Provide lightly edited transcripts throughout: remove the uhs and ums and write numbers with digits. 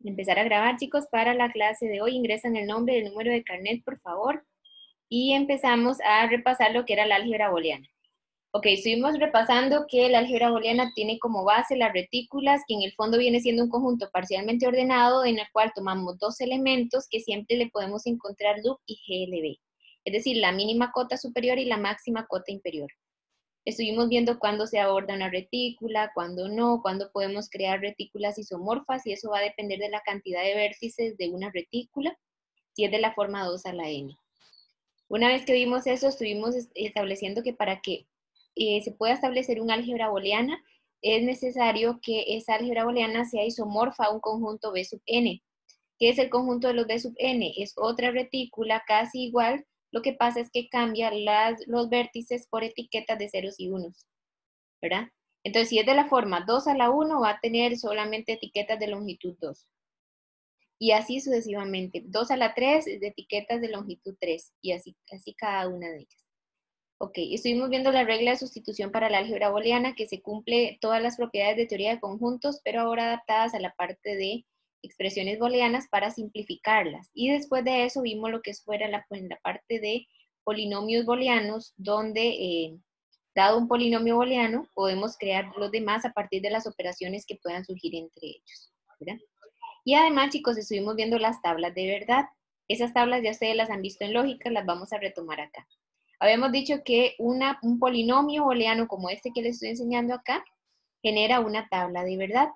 Empezar a grabar, chicos, para la clase de hoy. Ingresan el nombre y el número de carnet, por favor. Y empezamos a repasar lo que era la álgebra booleana. Ok, estuvimos repasando que la álgebra booleana tiene como base las retículas, que en el fondo viene siendo un conjunto parcialmente ordenado, en el cual tomamos dos elementos que siempre le podemos encontrar loop y GLB. Es decir, la mínima cota superior y la máxima cota inferior. Estuvimos viendo cuándo se aborda una retícula, cuándo no, cuándo podemos crear retículas isomorfas, y eso va a depender de la cantidad de vértices de una retícula, si es de la forma 2 a la n. Una vez que vimos eso, estuvimos estableciendo que para que se pueda establecer una álgebra booleana, es necesario que esa álgebra booleana sea isomorfa a un conjunto B sub n. ¿Qué es el conjunto de los B sub n? Es otra retícula casi igual. Lo que pasa es que cambia los vértices por etiquetas de ceros y unos, ¿verdad? Entonces, si es de la forma 2 a la 1, va a tener solamente etiquetas de longitud 2. Y así sucesivamente. 2 a la 3 es de etiquetas de longitud 3. Y así cada una de ellas. Ok, estuvimos viendo la regla de sustitución para la álgebra booleana, que se cumple todas las propiedades de teoría de conjuntos, pero ahora adaptadas a la parte de expresiones booleanas para simplificarlas. Y después de eso vimos lo que fuera la parte de polinomios booleanos, donde dado un polinomio booleano, podemos crear los demás a partir de las operaciones que puedan surgir entre ellos, ¿verdad? Y además, chicos, estuvimos viendo las tablas de verdad. Esas tablas ya ustedes las han visto en lógica, las vamos a retomar acá. Habíamos dicho que un polinomio booleano como este que les estoy enseñando acá genera una tabla de verdad.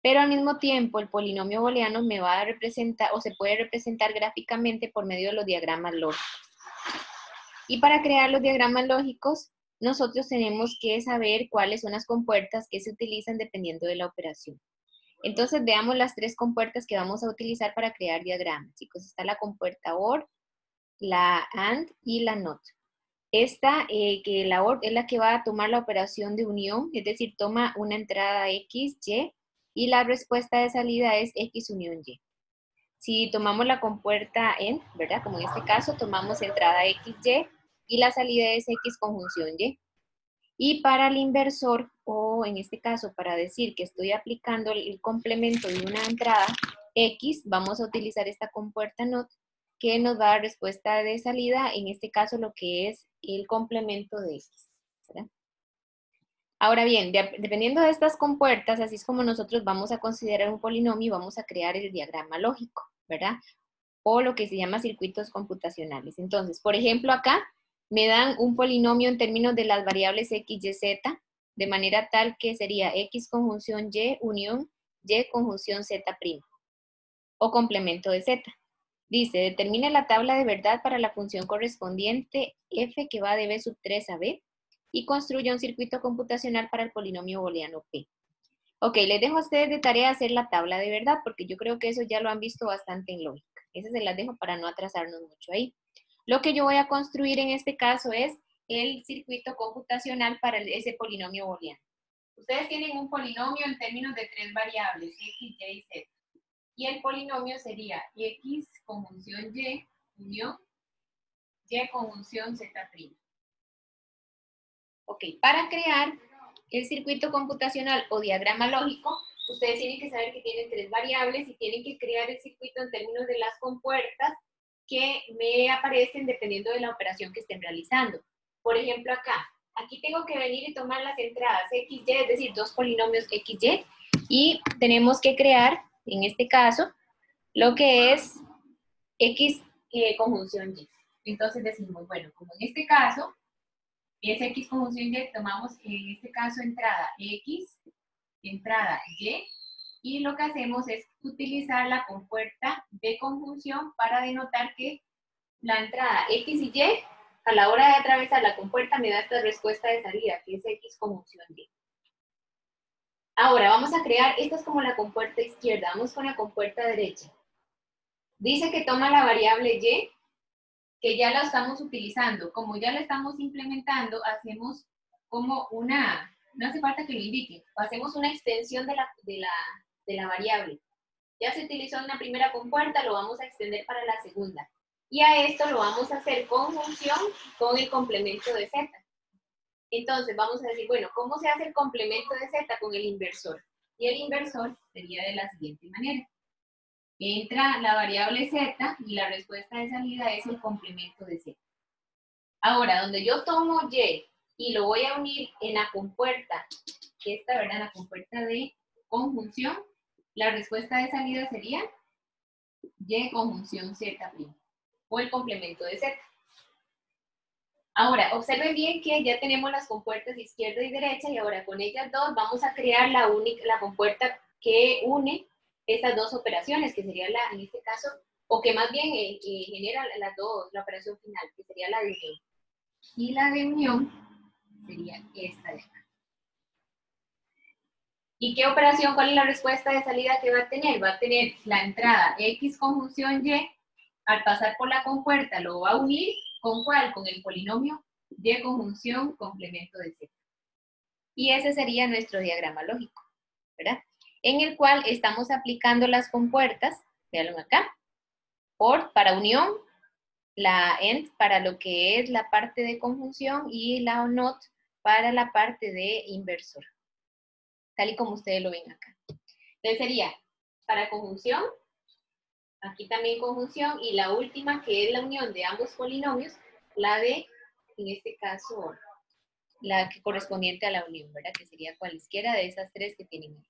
Pero al mismo tiempo el polinomio booleano me va a representar o se puede representar gráficamente por medio de los diagramas lógicos. Y para crear los diagramas lógicos, nosotros tenemos que saber cuáles son las compuertas que se utilizan dependiendo de la operación. Entonces veamos las tres compuertas que vamos a utilizar para crear diagramas. Chicos, está la compuerta OR, la AND y la NOT. Esta, que la OR es la que va a tomar la operación de unión, es decir, toma una entrada X, Y la respuesta de salida es X unión Y. Si tomamos la compuerta END, ¿verdad? Como en este caso, tomamos entrada X, y la salida es X conjunción Y. Y para el inversor, o en este caso, para decir que estoy aplicando el complemento de una entrada X, vamos a utilizar esta compuerta NOT, que nos va a dar respuesta de salida, en este caso lo que es el complemento de X, ¿verdad? Ahora bien, dependiendo de estas compuertas, así es como nosotros vamos a considerar un polinomio y vamos a crear el diagrama lógico, ¿verdad? O lo que se llama circuitos computacionales. Entonces, por ejemplo, acá me dan un polinomio en términos de las variables X, Y, Z, de manera tal que sería X conjunción Y unión Y conjunción Z', o complemento de Z. Dice, determine la tabla de verdad para la función correspondiente f que va de b sub 3 a b y construya un circuito computacional para el polinomio booleano p. Ok, les dejo a ustedes de tarea hacer la tabla de verdad, porque yo creo que eso ya lo han visto bastante en lógica. Esa se las dejo para no atrasarnos mucho ahí. Lo que yo voy a construir en este caso es el circuito computacional para ese polinomio booleano. Ustedes tienen un polinomio en términos de tres variables, x, y y z. Y el polinomio sería x conjunción y unión y conjunción z'. Ok, para crear el circuito computacional o diagrama lógico, ustedes tienen que saber que tienen tres variables y tienen que crear el circuito en términos de las compuertas que me aparecen dependiendo de la operación que estén realizando. Por ejemplo, acá, aquí tengo que venir y tomar las entradas x, y, es decir, dos polinomios x, y tenemos que crear, en este caso, lo que es x conjunción y. Entonces decimos, bueno, como en este caso, es X conjunción Y, tomamos en este caso entrada X, entrada Y lo que hacemos es utilizar la compuerta de conjunción para denotar que la entrada X y Y, a la hora de atravesar la compuerta, me da esta respuesta de salida, que es X conjunción Y. Ahora, vamos a crear, esta es como la compuerta izquierda, vamos con la compuerta derecha. Dice que toma la variable Y, que ya la estamos utilizando. Como ya la estamos implementando, hacemos como no hace falta que lo indiquen, hacemos una extensión de la variable. Ya se utilizó en la primera compuerta, lo vamos a extender para la segunda. Y a esto lo vamos a hacer conjunción con el complemento de Z. Entonces vamos a decir, bueno, ¿cómo se hace el complemento de Z? Con el inversor. Y el inversor sería de la siguiente manera. entra la variable z y la respuesta de salida es el complemento de z. Ahora, donde yo tomo y lo voy a unir en la compuerta, esta, ¿verdad? La compuerta de conjunción, la respuesta de salida sería y conjunción z' o el complemento de z. Ahora, observen bien que ya tenemos las compuertas izquierda y derecha y ahora con ellas dos vamos a crear la compuerta que une estas dos operaciones, que sería en este caso, o que más bien genera las dos, la operación final, que sería la de unión. Y la de unión sería esta de acá. ¿Y qué operación? ¿Cuál es la respuesta de salida que va a tener? Va a tener la entrada x conjunción y, al pasar por la compuerta lo va a unir, ¿con cuál? Con el polinomio y conjunción complemento de z. Y ese sería nuestro diagrama lógico, ¿verdad? En el cual estamos aplicando las compuertas, véanlo acá, para unión, la AND para lo que es la parte de conjunción y la NOT para la parte de inversor, tal y como ustedes lo ven acá. Entonces sería para conjunción, aquí también conjunción, y la última que es la unión de ambos polinomios, la de, en este caso, la que correspondiente a la unión, ¿verdad? Que sería cualesquiera de esas tres que tienen ahí.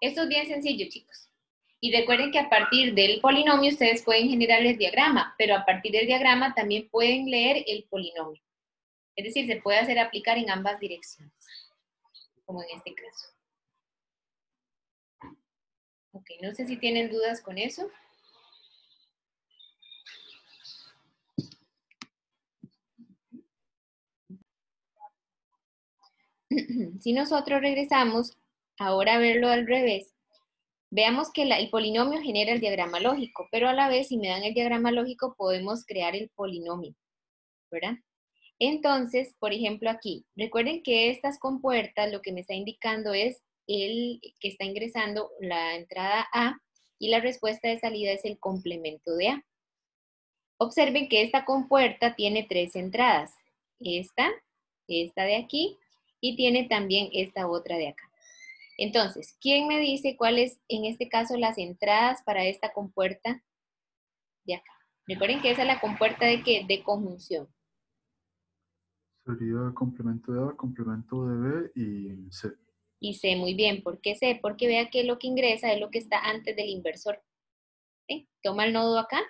Esto es bien sencillo, chicos. Y recuerden que a partir del polinomio ustedes pueden generar el diagrama, pero a partir del diagrama también pueden leer el polinomio. Es decir, se puede hacer aplicar en ambas direcciones, como en este caso. Ok, no sé si tienen dudas con eso. Si nosotros regresamos ahora a verlo al revés, veamos que el polinomio genera el diagrama lógico, pero a la vez, si me dan el diagrama lógico, podemos crear el polinomio, ¿verdad? Entonces, por ejemplo, aquí, recuerden que estas compuertas lo que me está indicando es el que está ingresando la entrada A y la respuesta de salida es el complemento de A. Observen que esta compuerta tiene tres entradas. Esta de aquí y tiene también esta otra de acá. Entonces, ¿quién me dice cuáles, en este caso, las entradas para esta compuerta de acá? Recuerden que esa es la compuerta de ¿qué? De conjunción. Sería complemento de A, complemento de B y C. Y C, muy bien. ¿Por qué C? Porque vea que lo que ingresa es lo que está antes del inversor. ¿Sí? Toma el nodo acá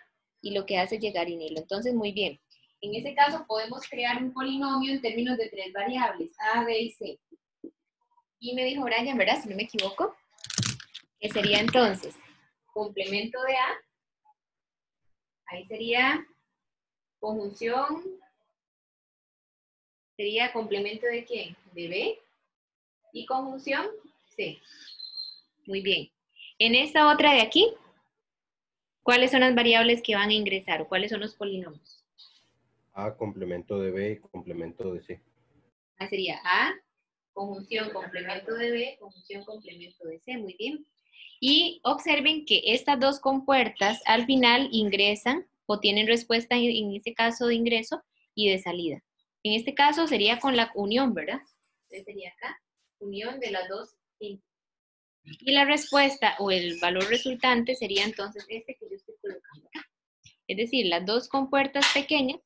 y lo que hace es llegar en hilo. Entonces, muy bien. En ese caso podemos crear un polinomio en términos de tres variables, A, B y C. Y me dijo Brian, ¿verdad? Si no me equivoco, que sería entonces complemento de A, ahí sería conjunción, sería complemento de ¿quién? De B, y conjunción C. Muy bien. En esta otra de aquí, ¿cuáles son las variables que van a ingresar o cuáles son los polinomios? A, complemento de B, complemento de C. Ahí sería A, conjunción, complemento de B, conjunción, complemento de C. Muy bien. Y observen que estas dos compuertas al final ingresan o tienen respuesta en este caso de ingreso y de salida. En este caso sería con la unión, ¿verdad? Entonces sería acá, unión de las dos. Y la respuesta o el valor resultante sería entonces este que yo estoy colocando acá. Es decir, las dos compuertas pequeñas,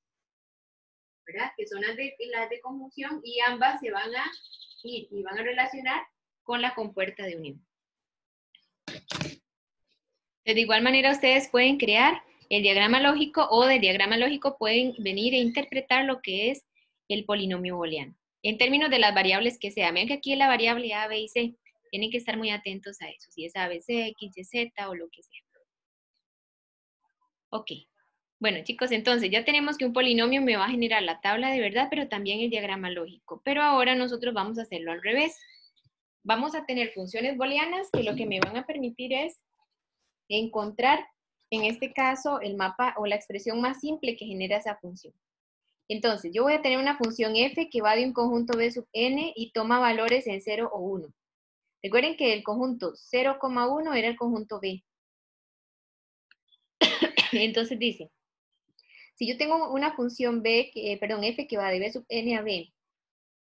¿verdad? Que son las de conjunción y ambas se van a ir y van a relacionar con la compuerta de unión. De igual manera ustedes pueden crear el diagrama lógico o del diagrama lógico pueden venir e interpretar lo que es el polinomio booleano. En términos de las variables que sean, vean que aquí es la variable A, B y C. Tienen que estar muy atentos a eso, si es A, B, C, X, Y, Z o lo que sea. Ok. Bueno, chicos, entonces ya tenemos que un polinomio me va a generar la tabla de verdad, pero también el diagrama lógico. Pero ahora nosotros vamos a hacerlo al revés. Vamos a tener funciones booleanas que lo que me van a permitir es encontrar, en este caso, el mapa o la expresión más simple que genera esa función. Entonces, yo voy a tener una función f que va de un conjunto b sub n y toma valores en 0 o 1. Recuerden que el conjunto 0,1 era el conjunto b. Entonces dice, si yo tengo una función f que va de b sub n a b,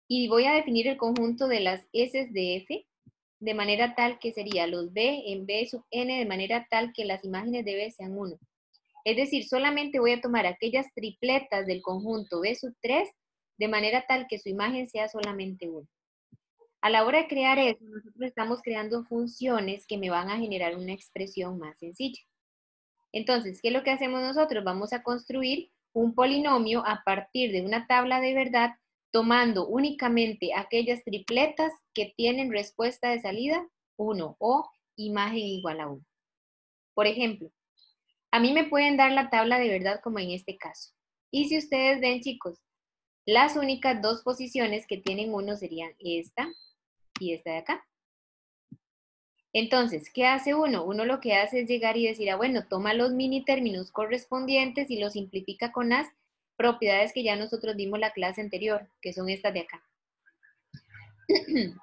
y voy a definir el conjunto de las s de f, de manera tal que sería los b en b sub n de manera tal que las imágenes de b sean 1. Es decir, solamente voy a tomar aquellas tripletas del conjunto b sub 3 de manera tal que su imagen sea solamente 1. A la hora de crear eso, nosotros estamos creando funciones que me van a generar una expresión más sencilla. Entonces, ¿qué es lo que hacemos nosotros? Vamos a construir un polinomio a partir de una tabla de verdad, tomando únicamente aquellas tripletas que tienen respuesta de salida 1 o imagen igual a 1. Por ejemplo, a mí me pueden dar la tabla de verdad como en este caso. Y si ustedes ven, chicos, las únicas dos posiciones que tienen 1 serían esta y esta de acá. Entonces, ¿qué hace uno? Uno lo que hace es llegar y decir, bueno, toma los mini términos correspondientes y los simplifica con las propiedades que ya nosotros dimos la clase anterior, que son estas de acá.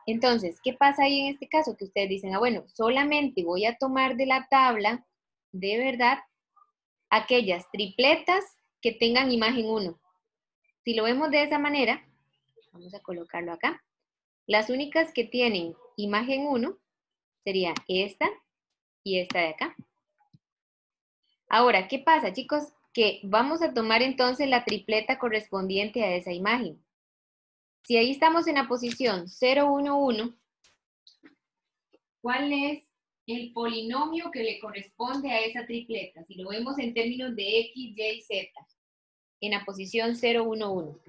Entonces, ¿qué pasa ahí en este caso? Que ustedes dicen, bueno, solamente voy a tomar de la tabla, de verdad, aquellas tripletas que tengan imagen 1. Si lo vemos de esa manera, vamos a colocarlo acá. Las únicas que tienen imagen 1 sería esta y esta de acá. Ahora, ¿qué pasa, chicos? Que vamos a tomar entonces la tripleta correspondiente a esa imagen. Si ahí estamos en la posición 0, 1, 1, ¿cuál es el polinomio que le corresponde a esa tripleta? Si lo vemos en términos de X, Y, Z, en la posición 0, 1, 1.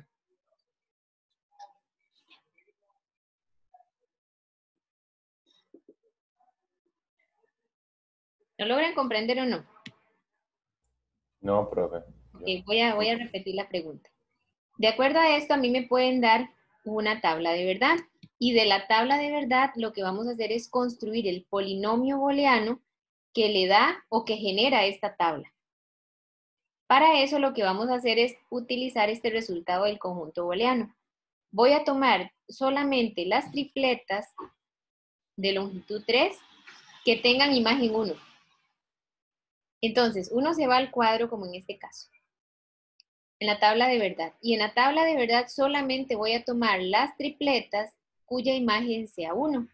¿Lo logran comprender o no? No, profe. Okay, voy a repetir la pregunta. De acuerdo a esto, a mí me pueden dar una tabla de verdad. Y de la tabla de verdad, lo que vamos a hacer es construir el polinomio booleano que le da o que genera esta tabla. Para eso, lo que vamos a hacer es utilizar este resultado del conjunto booleano. Voy a tomar solamente las tripletas de longitud 3 que tengan imagen 1. Entonces, uno se va al cuadro como en este caso, en la tabla de verdad. Y en la tabla de verdad solamente voy a tomar las tripletas cuya imagen sea 1.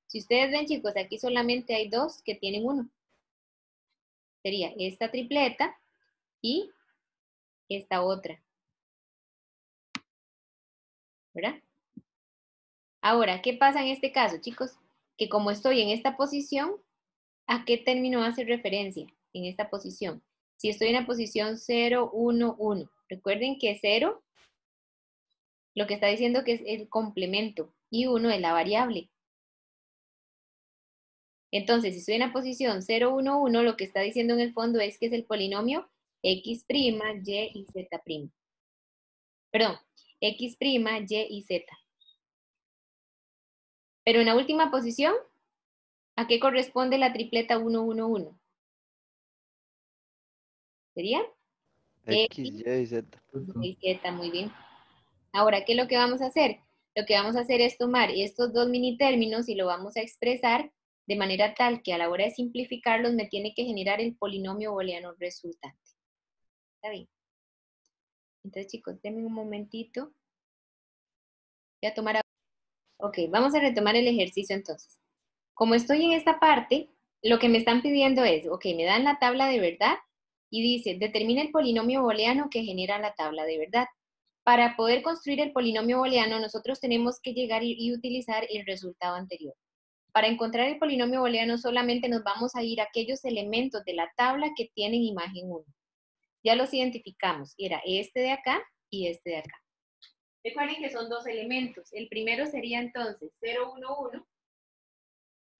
Si ustedes ven, chicos, aquí solamente hay 2 que tienen 1. Sería esta tripleta y esta otra. ¿Verdad? Ahora, ¿qué pasa en este caso, chicos? Que como estoy en esta posición, ¿a qué término hace referencia en esta posición? Si estoy en la posición 0, 1, 1. Recuerden que 0 lo que está diciendo que es el complemento y 1 es la variable. Entonces, si estoy en la posición 0, 1, 1, lo que está diciendo en el fondo es que es el polinomio x', y y z'. Perdón, x', y y z. Pero en la última posición, ¿a qué corresponde la tripleta 1, 1, 1? ¿Sería? X, Y, Z. Y Z, muy bien. Ahora, ¿qué es lo que vamos a hacer? Lo que vamos a hacer es tomar estos dos mini términos y lo vamos a expresar de manera tal que a la hora de simplificarlos me tiene que generar el polinomio booleano resultante. ¿Está bien? Entonces, chicos, denme un momentito. Voy a tomar... Ok, vamos a retomar el ejercicio entonces. Como estoy en esta parte, lo que me están pidiendo es, ok, me dan la tabla de verdad y dice, determina el polinomio booleano que genera la tabla de verdad. Para poder construir el polinomio booleano, nosotros tenemos que llegar y utilizar el resultado anterior. Para encontrar el polinomio booleano solamente nos vamos a ir a aquellos elementos de la tabla que tienen imagen 1. Ya los identificamos, era este de acá y este de acá. Recuerden que son dos elementos. El primero sería entonces 0, 1, 1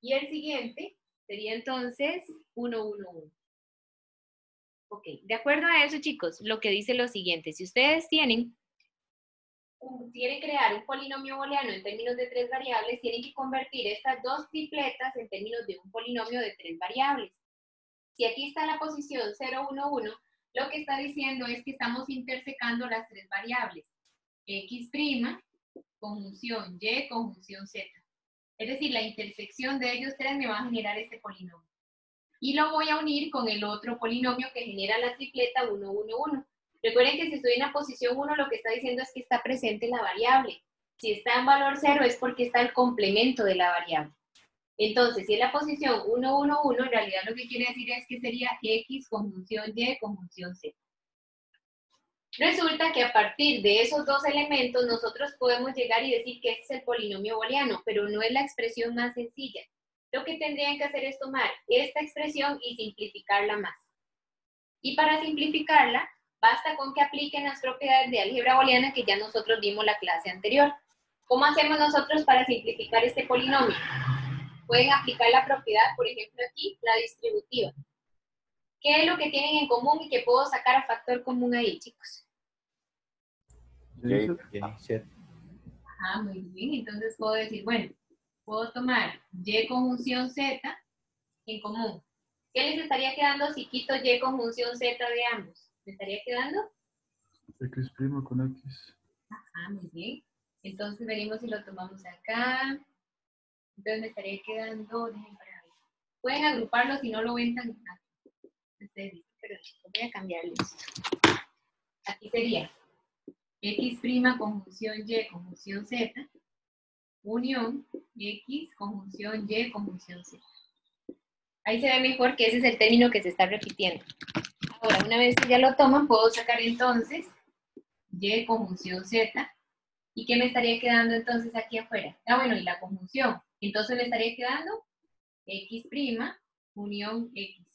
y el siguiente sería entonces 1, 1, 1. Ok, de acuerdo a eso, chicos, lo que dice lo siguiente. Si ustedes quieren crear un polinomio booleano en términos de 3 variables, tienen que convertir estas dos tripletas en términos de un polinomio de 3 variables. Si aquí está la posición 0, 1, 1, lo que está diciendo es que estamos intersecando las 3 variables. X', conjunción Y, conjunción Z. Es decir, la intersección de ellos tres me va a generar este polinomio. Y lo voy a unir con el otro polinomio que genera la tripleta 1, 1, 1. Recuerden que si estoy en la posición 1, lo que está diciendo es que está presente la variable. Si está en valor 0 es porque está el complemento de la variable. Entonces, si es la posición 1, 1, 1, en realidad lo que quiere decir es que sería X conjunción Y conjunción Z. Resulta que a partir de esos dos elementos nosotros podemos llegar y decir que este es el polinomio booleano, pero no es la expresión más sencilla. Lo que tendrían que hacer es tomar esta expresión y simplificarla más. Y para simplificarla, basta con que apliquen las propiedades de álgebra booleana que ya nosotros vimos la clase anterior. ¿Cómo hacemos nosotros para simplificar este polinomio? Pueden aplicar la propiedad, por ejemplo aquí, la distributiva. ¿Qué es lo que tienen en común y que puedo sacar a factor común ahí, chicos? Y, Z. Ah, muy bien. Entonces puedo decir, bueno, puedo tomar Y conjunción Z en común. ¿Qué les estaría quedando si quito Y conjunción Z de ambos? ¿Me estaría quedando? X' con X. Ah, muy bien. Entonces venimos y lo tomamos acá. Entonces me estaría quedando, dejen para ver. Pueden agruparlo si no lo ven tan ustedes, pero voy a cambiarle esto. Aquí sería X' conjunción Y conjunción Z unión X conjunción Y conjunción Z. Ahí se ve mejor que ese es el término que se está repitiendo. Ahora, una vez que ya lo toman, puedo sacar entonces Y conjunción Z. ¿Y qué me estaría quedando entonces aquí afuera? Ah, bueno, y la conjunción. Entonces me estaría quedando X' unión X.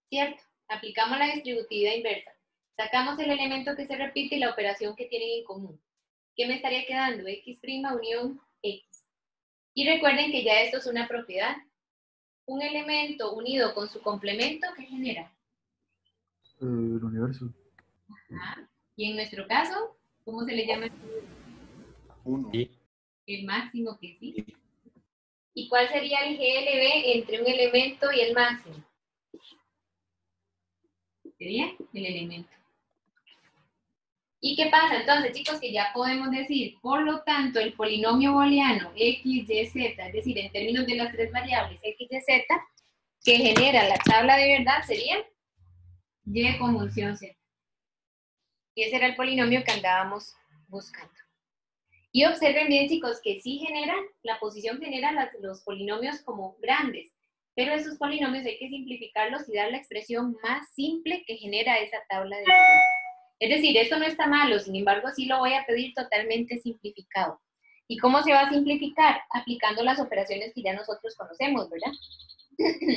¿Cierto? Aplicamos la distributividad inversa. Sacamos el elemento que se repite y la operación que tienen en común. ¿Qué me estaría quedando? X' unión X. Y recuerden que ya esto es una propiedad. Un elemento unido con su complemento, ¿qué genera? El universo. Ajá. Y en nuestro caso, ¿cómo se le llama? 1. Y, El máximo que sí. ¿Y cuál sería el GLB entre un elemento y el máximo? Sería el elemento. ¿Y qué pasa entonces, chicos? Que ya podemos decir, por lo tanto, el polinomio booleano X, Y, Z, es decir, en términos de las tres variables X, Y, Z, que genera la tabla de verdad sería Y conjunción Z. Y ese era el polinomio que andábamos buscando. Y observen bien, chicos, que sí generan, la posición genera los polinomios como grandes, pero esos polinomios hay que simplificarlos y dar la expresión más simple que genera esa tabla de verdad. Es decir, esto no está malo, sin embargo, sí lo voy a pedir totalmente simplificado. ¿Y cómo se va a simplificar? Aplicando las operaciones que ya nosotros conocemos, ¿verdad?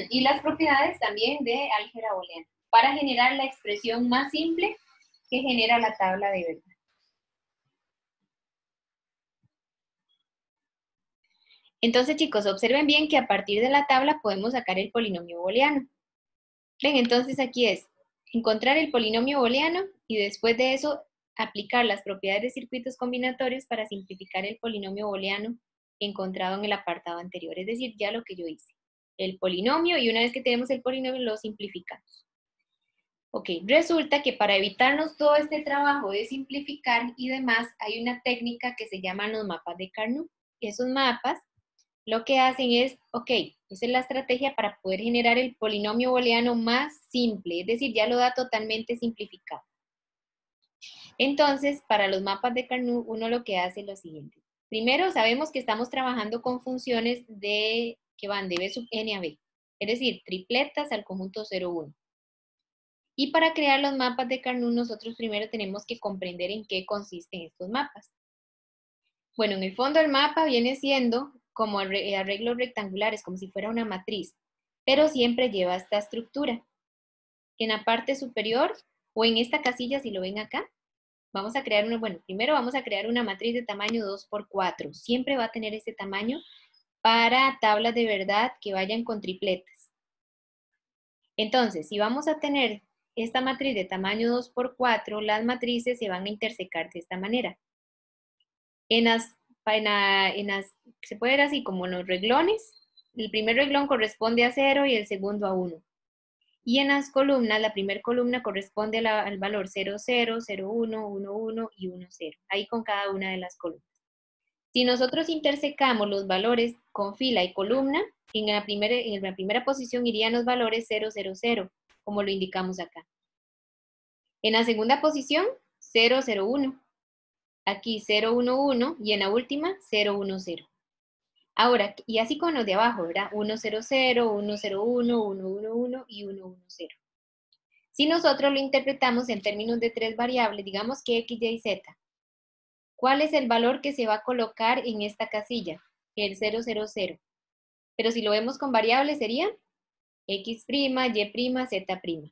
Y las propiedades también de álgebra booleana, para generar la expresión más simple que genera la tabla de verdad. Entonces, chicos, observen bien que a partir de la tabla podemos sacar el polinomio booleano. Ven, entonces aquí es encontrar el polinomio booleano y después de eso aplicar las propiedades de circuitos combinatorios para simplificar el polinomio booleano encontrado en el apartado anterior. Es decir, ya lo que yo hice. El polinomio, y una vez que tenemos el polinomio lo simplificamos. Ok, resulta que para evitarnos todo este trabajo de simplificar y demás, hay una técnica que se llaman los mapas de Carnot. Esos mapas lo que hacen es, ok, esa es la estrategia para poder generar el polinomio booleano más simple, es decir, ya lo da totalmente simplificado. Entonces, para los mapas de Carnot, uno lo que hace es lo siguiente. Primero, sabemos que estamos trabajando con funciones que van de B sub n a b, es decir, tripletas al conjunto 0, 1. Y para crear los mapas de Carnot, nosotros primero tenemos que comprender en qué consisten estos mapas. Bueno, en el fondo el mapa viene siendo como arreglos rectangulares, como si fuera una matriz, pero siempre lleva esta estructura. En la parte superior, o en esta casilla, si lo ven acá, vamos a crear primero vamos a crear una matriz de tamaño 2×4. Siempre va a tener este tamaño para tablas de verdad que vayan con tripletas. Entonces, si vamos a tener esta matriz de tamaño 2×4, las matrices se van a intersecar de esta manera. Se puede ver así como en los reglones. El primer reglón corresponde a 0 y el segundo a 1. Y en las columnas, la primera columna corresponde al valor 0, 0, 0, 1, 1, 1 y 1, 0. Ahí con cada una de las columnas. Si nosotros intersecamos los valores con fila y columna, en la primera posición irían los valores 0, 0, 0, como lo indicamos acá. En la segunda posición, 0, 0, 1. Aquí 0, 1, 1 y en la última 0, 1, 0. Ahora, y así con los de abajo, ¿verdad? 1, 0, 0, 1, 0, 1, 1, 1, 1 y 1, 1, 0. Si nosotros lo interpretamos en términos de tres variables, digamos que x, y, z, ¿cuál es el valor que se va a colocar en esta casilla? El 0, 0, 0. Pero si lo vemos con variables sería x', y', z'.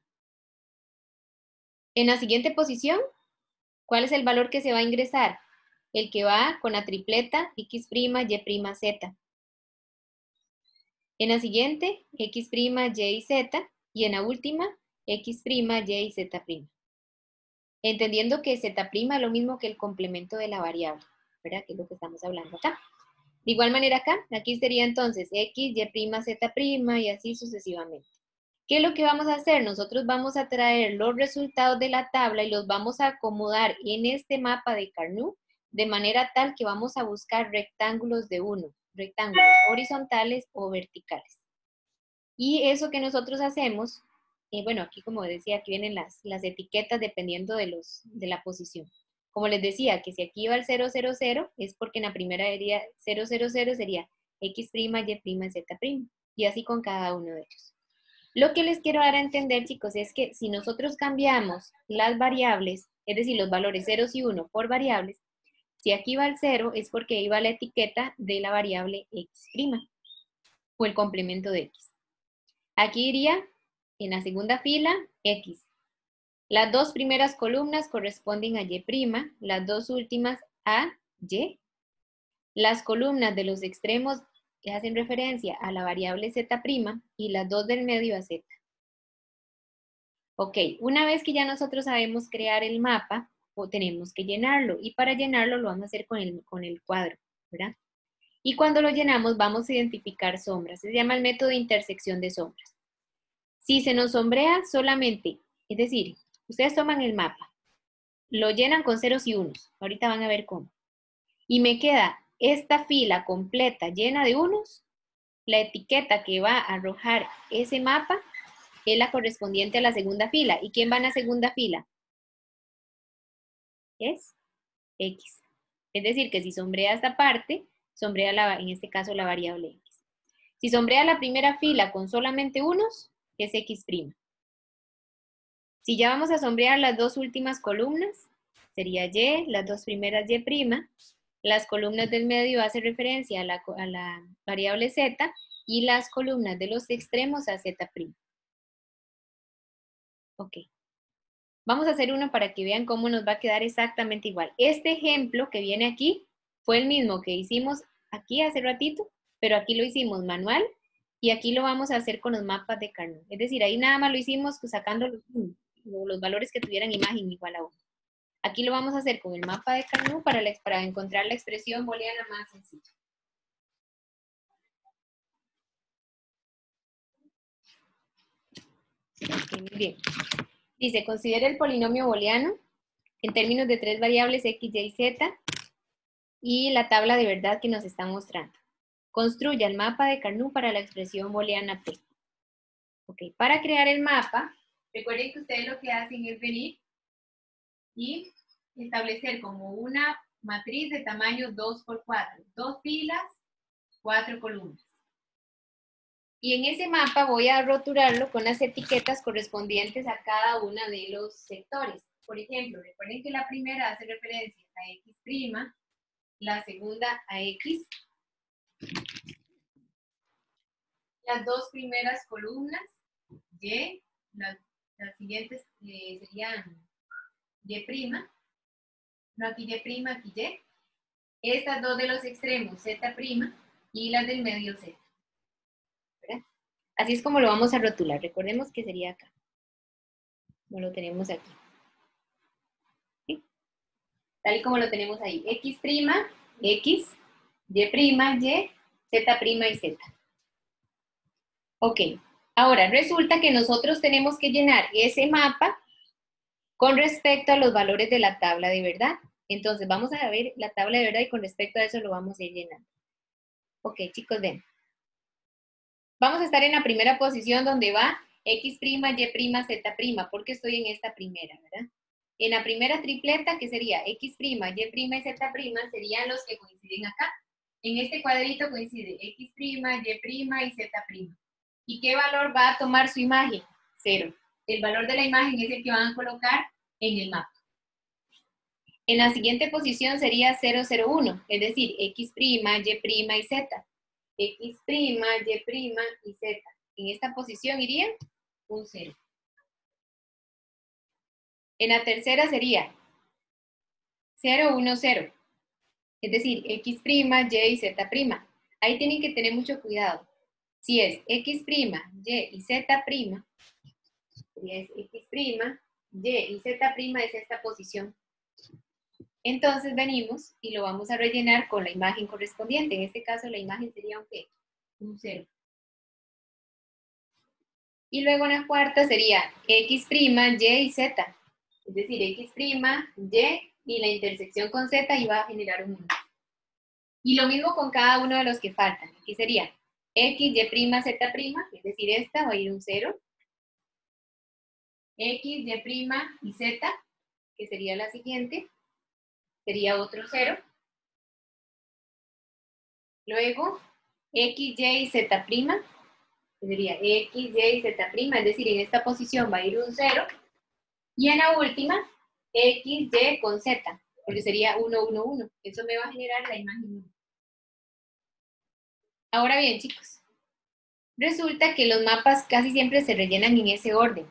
En la siguiente posición, ¿cuál es el valor que se va a ingresar? El que va con la tripleta x', y', z. En la siguiente, x', y, z. Y en la última, x', y, z'. Entendiendo que z' es lo mismo que el complemento de la variable, ¿verdad? Que es lo que estamos hablando acá. De igual manera acá, aquí sería entonces x, y', z' y así sucesivamente. ¿Qué es lo que vamos a hacer? Nosotros vamos a traer los resultados de la tabla y los vamos a acomodar en este mapa de Carnot de manera tal que vamos a buscar rectángulos de 1, rectángulos horizontales o verticales. Y eso que nosotros hacemos, bueno, aquí como decía, aquí vienen las etiquetas dependiendo de la posición. Como les decía, que si aquí va el 0, 0, 0, es porque en la primera sería 0, 0, 0 sería x', y', z'. Y así con cada uno de ellos. Lo que les quiero dar a entender, chicos, es que si nosotros cambiamos las variables, es decir, los valores 0 y 1 por variables, si aquí va el 0 es porque ahí va la etiqueta de la variable x' o el complemento de x. Aquí iría en la segunda fila x. Las dos primeras columnas corresponden a y', las dos últimas a y. Las columnas de los extremos que hacen referencia a la variable z' y las dos del medio a z. Ok, una vez que ya nosotros sabemos crear el mapa, tenemos que llenarlo. Y para llenarlo lo vamos a hacer con el cuadro, ¿verdad? Y cuando lo llenamos vamos a identificar sombras. Se llama el método de intersección de sombras. Si se nos sombrea solamente, es decir, ustedes toman el mapa, lo llenan con ceros y unos. Ahorita van a ver cómo. Y me queda esta fila completa llena de unos. La etiqueta que va a arrojar ese mapa es la correspondiente a la segunda fila. ¿Y quién va en la segunda fila? Es x. Es decir, que si sombrea esta parte, sombrea en este caso la variable x. Si sombrea la primera fila con solamente unos, es x'. Si ya vamos a sombrear las dos últimas columnas, sería y, las dos primeras y'. Las columnas del medio hacen referencia a la variable z y las columnas de los extremos a z'. Ok. Vamos a hacer uno para que vean cómo nos va a quedar exactamente igual. Este ejemplo que viene aquí fue el mismo que hicimos aquí hace ratito, pero aquí lo hicimos manual y aquí lo vamos a hacer con los mapas de Carnot. Es decir, ahí nada más lo hicimos sacando los valores que tuvieran imagen igual a 1. Aquí lo vamos a hacer con el mapa de Carnot para encontrar la expresión booleana más sencilla. Okay, muy bien. Dice, considera el polinomio booleano en términos de tres variables x, y, z y la tabla de verdad que nos están mostrando. Construya el mapa de Carnot para la expresión booleana P. Ok, para crear el mapa, recuerden que ustedes lo que hacen es venir y establecer como una matriz de tamaño 2×4. 2 filas, 4 columnas. Y en ese mapa voy a rotularlo con las etiquetas correspondientes a cada uno de los sectores. Por ejemplo, recuerden que la primera hace referencia a x', la segunda a x. Las dos primeras columnas, y, las siguientes serían y', no aquí y', aquí y. Estas dos de los extremos, z' y las del medio z. ¿Verdad? Así es como lo vamos a rotular. Recordemos que sería acá. Como lo tenemos aquí. ¿Sí? Tal y como lo tenemos ahí. x', x, y', y, z' y z. Ok. Ahora, resulta que nosotros tenemos que llenar ese mapa con respecto a los valores de la tabla de verdad. Entonces, vamos a ver la tabla de verdad y con respecto a eso lo vamos a ir llenando. Ok, chicos, ven. Vamos a estar en la primera posición donde va x', y', z', porque estoy en esta primera, ¿verdad? En la primera tripleta, que sería x', y', y z' serían los que coinciden acá. En este cuadrito coincide X', Y' y Z'. ¿Y qué valor va a tomar su imagen? 0. El valor de la imagen es el que van a colocar en el mapa. En la siguiente posición sería 0, 0, 1, es decir, X', Y', y Z. X', Y', y Z. En esta posición iría un 0. En la tercera sería 0, 1, 0. Es decir, X', Y, Z'. Ahí tienen que tener mucho cuidado. Si es X', Y y Z', si es X', Y y Z' es esta posición. Entonces venimos y lo vamos a rellenar con la imagen correspondiente. En este caso la imagen sería un ¿qué? Un 0. Y luego en la cuarta sería X', Y y Z. Es decir, X', Y y la intersección con Z iba a generar un 1. Y lo mismo con cada uno de los que faltan. Aquí sería X, Y', Z', es decir, esta va a ir un 0. X, Y' y Z, que sería la siguiente, sería otro 0. Luego, X, Y y Z', sería X, Y y Z', es decir, en esta posición va a ir un 0. Y en la última, X, Y con Z, porque sería 1, 1, 1. Eso me va a generar la imagen 1. Ahora bien, chicos, resulta que los mapas casi siempre se rellenan en ese orden.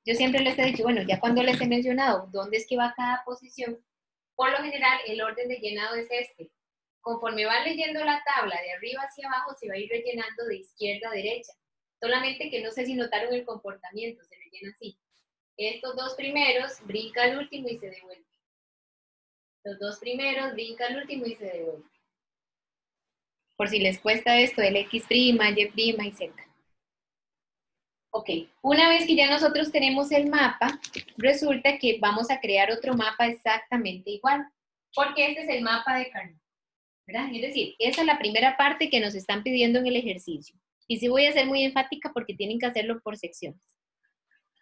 Yo siempre les he dicho, bueno, ya cuando les he mencionado dónde es que va cada posición, por lo general el orden de llenado es este. Conforme van leyendo la tabla de arriba hacia abajo, se va a ir rellenando de izquierda a derecha. Solamente que no sé si notaron el comportamiento, se rellena así. Estos dos primeros, brinca al último y se devuelve. Los dos primeros, brinca al último y se devuelve. Por si les cuesta esto, el X', Y' y Z. Ok, una vez que ya nosotros tenemos el mapa, resulta que vamos a crear otro mapa exactamente igual, porque este es el mapa de Carnot, ¿verdad? Es decir, esa es la primera parte que nos están pidiendo en el ejercicio. Y sí voy a ser muy enfática porque tienen que hacerlo por secciones.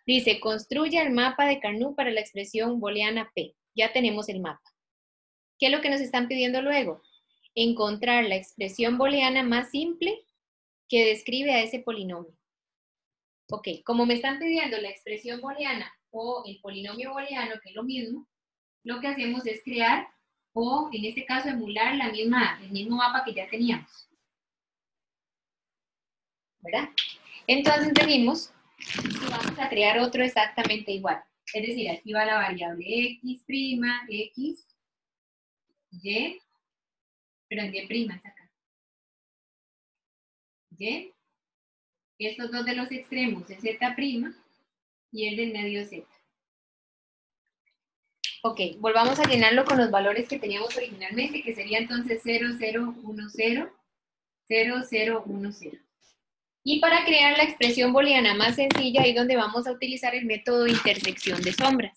Dice, construye el mapa de Carnot para la expresión booleana P. Ya tenemos el mapa. ¿Qué es lo que nos están pidiendo luego? Encontrar la expresión booleana más simple que describe a ese polinomio. Ok, como me están pidiendo la expresión booleana o el polinomio booleano, que es lo mismo, lo que hacemos es crear, o en este caso emular el mismo mapa que ya teníamos. ¿Verdad? Entonces venimos y vamos a crear otro exactamente igual. Es decir, aquí va la variable X', X, Y, perdón, Y' es acá. Y, estos dos de los extremos es Z' y el del medio Z. Ok, volvamos a llenarlo con los valores que teníamos originalmente, que sería entonces 0, 0, 1, 0, 0, 0, 1, 0. Y para crear la expresión booleana más sencilla, ahí donde vamos a utilizar el método de intersección de sombras.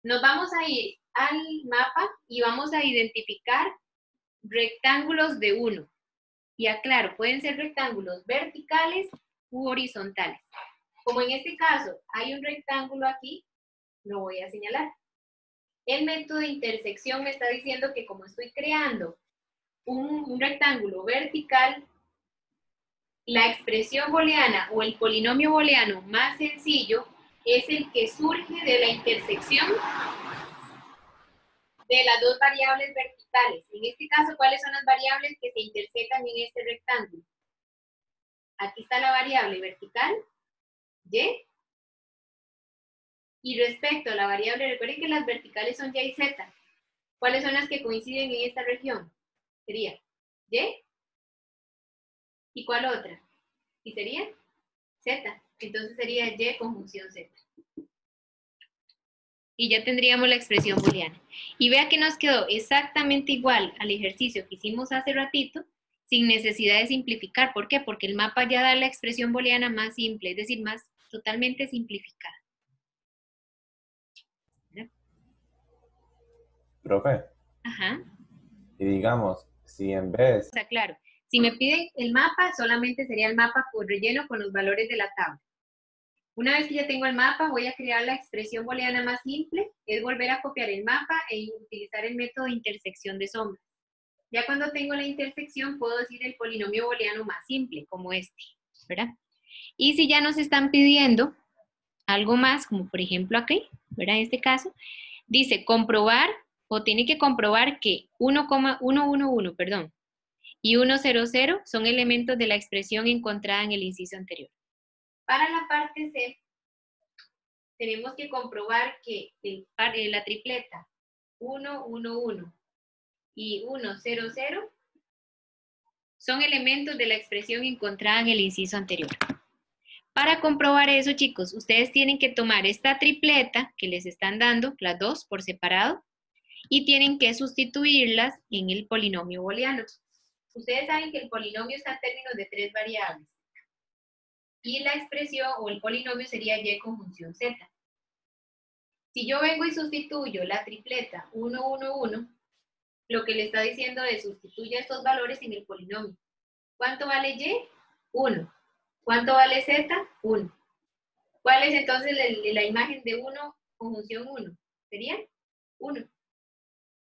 Nos vamos a ir al mapa y vamos a identificar rectángulos de 1. Y aclaro, pueden ser rectángulos verticales u horizontales. Como en este caso hay un rectángulo aquí, lo voy a señalar. El método de intersección me está diciendo que como estoy creando un rectángulo vertical, la expresión booleana o el polinomio booleano más sencillo es el que surge de la intersección de las dos variables verticales. En este caso, ¿cuáles son las variables que se intersecan en este rectángulo? Aquí está la variable vertical, Y. Y respecto a la variable, recuerden que las verticales son Y y Z. ¿Cuáles son las que coinciden en esta región? Sería Y. ¿Y cuál otra? ¿Y sería? Z. Entonces sería Y conjunción Z. Y ya tendríamos la expresión booleana. Y vea que nos quedó exactamente igual al ejercicio que hicimos hace ratito, sin necesidad de simplificar. ¿Por qué? Porque el mapa ya da la expresión booleana más simple, es decir, más totalmente simplificada. ¿Verdad? Profe, Ajá. y digamos, si en vez, O sea, claro, si me piden el mapa, solamente sería el mapa por relleno con los valores de la tabla. Una vez que ya tengo el mapa, voy a crear la expresión booleana más simple, es volver a copiar el mapa e utilizar el método de intersección de sombras. Ya cuando tengo la intersección puedo decir el polinomio booleano más simple, como este, ¿verdad? Y si ya nos están pidiendo algo más, como por ejemplo aquí, ¿verdad? En este caso, dice comprobar, o tiene que comprobar que 1,111, perdón, y 100 son elementos de la expresión encontrada en el inciso anterior. Para la parte C, tenemos que comprobar que la tripleta 111 y 100 son elementos de la expresión encontrada en el inciso anterior. Para comprobar eso, chicos, ustedes tienen que tomar esta tripleta que les están dando, las dos por separado, y tienen que sustituirlas en el polinomio booleano. Ustedes saben que el polinomio está en términos de 3 variables. Y la expresión o el polinomio sería y conjunción z. Si yo vengo y sustituyo la tripleta 111, lo que le está diciendo es sustituya estos valores en el polinomio. ¿Cuánto vale y? 1. ¿Cuánto vale z? 1. ¿Cuál es entonces la imagen de 1 conjunción 1? ¿Sería? 1.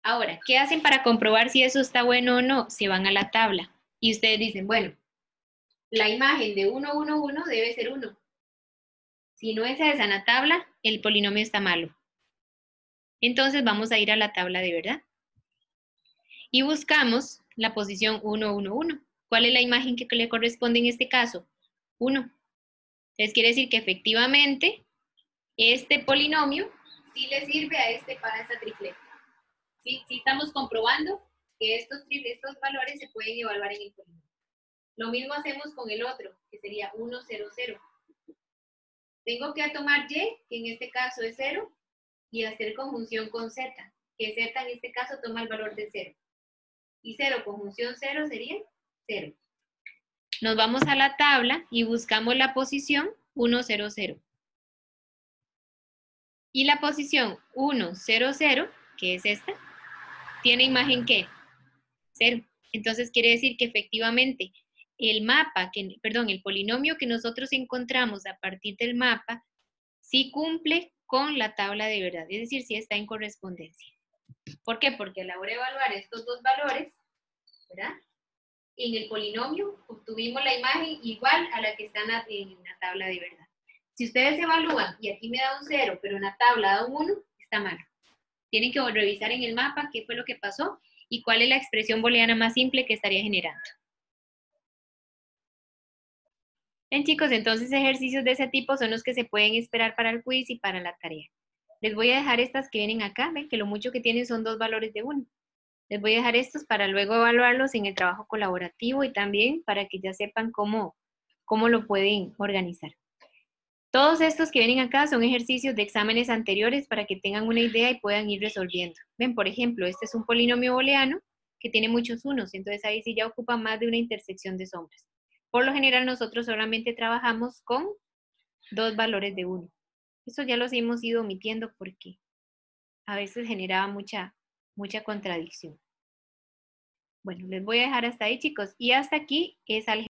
Ahora, ¿qué hacen para comprobar si eso está bueno o no? Se van a la tabla. Y ustedes dicen, bueno, la imagen de 111 debe ser 1. Si no es esa en la tabla, el polinomio está malo. Entonces vamos a ir a la tabla de verdad. Y buscamos la posición 111. ¿Cuál es la imagen que le corresponde en este caso? 1. Entonces quiere decir que efectivamente este polinomio sí le sirve a para esta tripleta. Sí estamos comprobando que estos valores se pueden evaluar en el polinomio. Lo mismo hacemos con el otro, que sería 100. Tengo que tomar y, que en este caso es 0, y hacer conjunción con z, que z en este caso toma el valor de 0. Y 0 conjunción 0 sería 0. Nos vamos a la tabla y buscamos la posición 100. Y la posición 100, que es esta, ¿tiene imagen qué? 0. Entonces quiere decir que efectivamente el polinomio que nosotros encontramos a partir del mapa sí cumple con la tabla de verdad, es decir, sí está en correspondencia. ¿Por qué? Porque a la hora de evaluar estos dos valores, ¿verdad? En el polinomio obtuvimos la imagen igual a la que está en la tabla de verdad. Si ustedes evalúan y aquí me da un 0, pero en la tabla da un 1, está mal. Tienen que revisar en el mapa qué fue lo que pasó y cuál es la expresión booleana más simple que estaría generando. Bien, chicos, entonces ejercicios de ese tipo son los que se pueden esperar para el quiz y para la tarea. Les voy a dejar estas que vienen acá, ven que lo mucho que tienen son 2 valores de 1. Les voy a dejar estos para luego evaluarlos en el trabajo colaborativo y también para que ya sepan cómo lo pueden organizar. Todos estos que vienen acá son ejercicios de exámenes anteriores para que tengan una idea y puedan ir resolviendo. Ven, por ejemplo, este es un polinomio booleano que tiene muchos unos, entonces ahí sí ya ocupa más de una intersección de sombras. Por lo general nosotros solamente trabajamos con 2 valores de 1. Eso ya los hemos ido omitiendo porque a veces generaba mucha contradicción. Bueno, les voy a dejar hasta ahí, chicos. Y hasta aquí es álgebra.